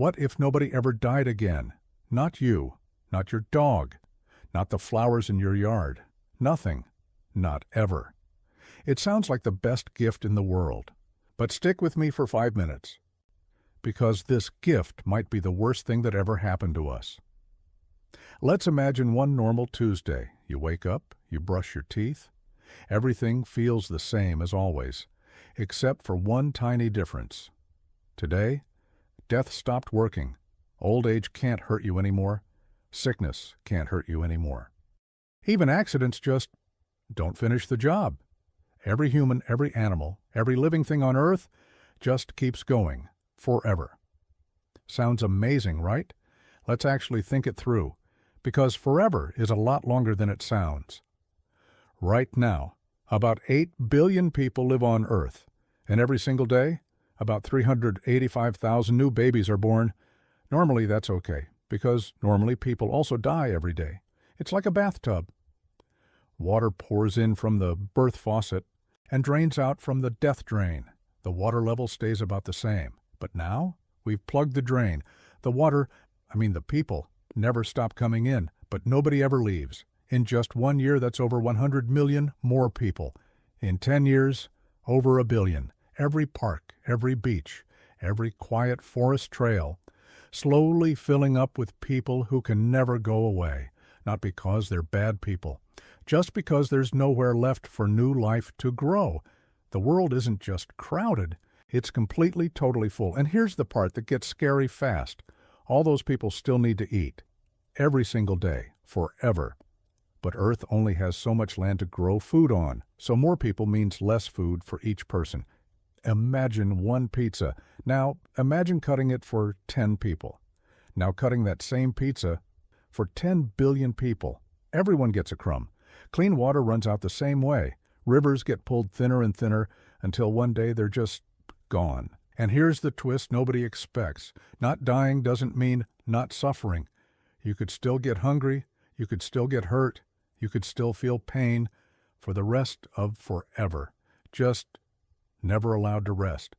What if nobody ever died again? Not you, not your dog, not the flowers in your yard. Nothing. Not ever. It sounds like the best gift in the world. But stick with me for 5 minutes, because this gift might be the worst thing that ever happened to us. Let's imagine one normal Tuesday. You wake up, you brush your teeth. Everything feels the same as always, except for one tiny difference. Today, death stopped working. Old age can't hurt you anymore. Sickness can't hurt you anymore. Even accidents just don't finish the job. Every human, every animal, every living thing on Earth just keeps going, forever. Sounds amazing, right? Let's actually think it through, because forever is a lot longer than it sounds. Right now, about 8 billion people live on Earth, and every single day, about 385,000 new babies are born. Normally that's okay, because normally people also die every day. It's like a bathtub. Water pours in from the birth faucet and drains out from the death drain. The water level stays about the same. But now, we've plugged the drain. The people, never stop coming in, but nobody ever leaves. In just 1 year, that's over 100 million more people. In 10 years, over 1 billion. Every park, every beach, every quiet forest trail, slowly filling up with people who can never go away. Not because they're bad people, just because there's nowhere left for new life to grow. The world isn't just crowded, it's completely, totally full. And here's the part that gets scary fast. All those people still need to eat. Every single day, forever. But Earth only has so much land to grow food on, so more people means less food for each person. Imagine one pizza. Now, imagine cutting it for 10 people. Now cutting that same pizza for 10 billion people. Everyone gets a crumb. Clean water runs out the same way. Rivers get pulled thinner and thinner until one day they're just gone. And here's the twist nobody expects. Not dying doesn't mean not suffering. You could still get hungry, you could still get hurt, you could still feel pain for the rest of forever. Just never allowed to rest.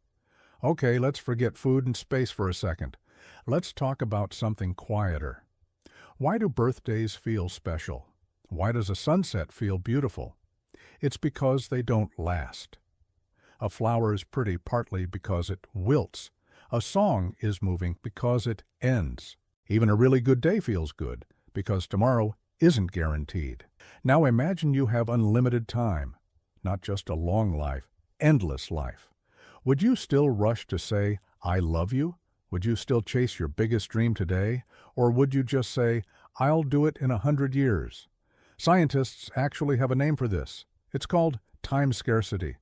Okay, let's forget food and space for a second. Let's talk about something quieter. Why do birthdays feel special? Why does a sunset feel beautiful? It's because they don't last. A flower is pretty partly because it wilts. A song is moving because it ends. Even a really good day feels good because tomorrow isn't guaranteed. Now imagine you have unlimited time, not just a long life, endless life. Would you still rush to say, "I love you"? Would you still chase your biggest dream today? Or would you just say, "I'll do it in 100 years"? Scientists actually have a name for this. It's called time scarcity.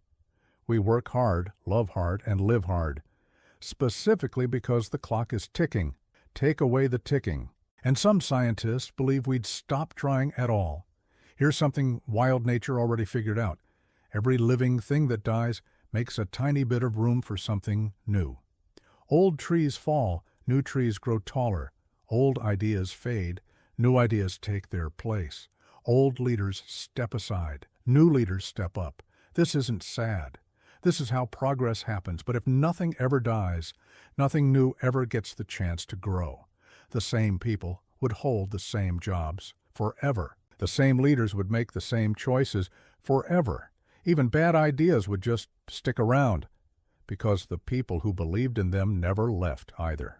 We work hard, love hard, and live hard, specifically because the clock is ticking. Take away the ticking. And some scientists believe we'd stop trying at all. Here's something wild nature already figured out. Every living thing that dies makes a tiny bit of room for something new. Old trees fall, new trees grow taller. Old ideas fade, new ideas take their place. Old leaders step aside, new leaders step up. This isn't sad. This is how progress happens. But if nothing ever dies, nothing new ever gets the chance to grow. The same people would hold the same jobs forever. The same leaders would make the same choices forever. Even bad ideas would just stick around because the people who believed in them never left either.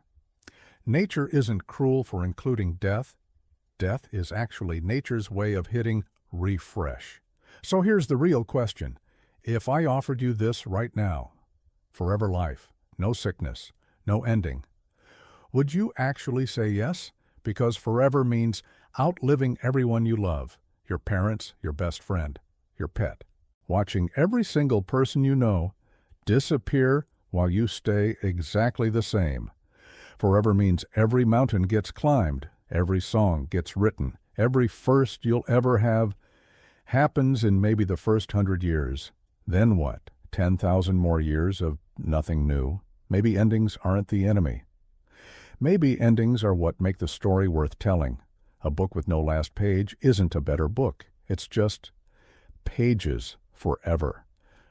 Nature isn't cruel for including death. Death is actually nature's way of hitting refresh. So here's the real question. If I offered you this right now, forever life, no sickness, no ending, would you actually say yes? Because forever means outliving everyone you love, your parents, your best friend, your pet. Watching every single person you know disappear while you stay exactly the same. Forever means every mountain gets climbed, every song gets written, every first you'll ever have happens in maybe the first 100 years. Then what? 10,000 more years of nothing new? Maybe endings aren't the enemy. Maybe endings are what make the story worth telling. A book with no last page isn't a better book. It's just pages forever.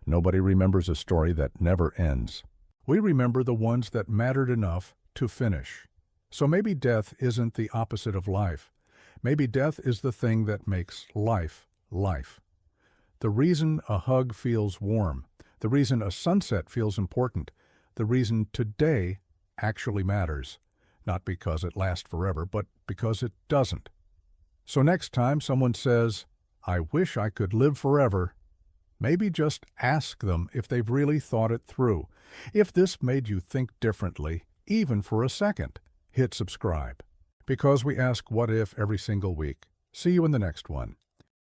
Nobody remembers a story that never ends. We remember the ones that mattered enough to finish. So maybe death isn't the opposite of life. Maybe death is the thing that makes life, life. The reason a hug feels warm, the reason a sunset feels important, the reason today actually matters. Not because it lasts forever, but because it doesn't. So next time someone says, "I wish I could live forever," maybe just ask them if they've really thought it through. If this made you think differently, even for a second, hit subscribe. Because we ask what if every single week. See you in the next one.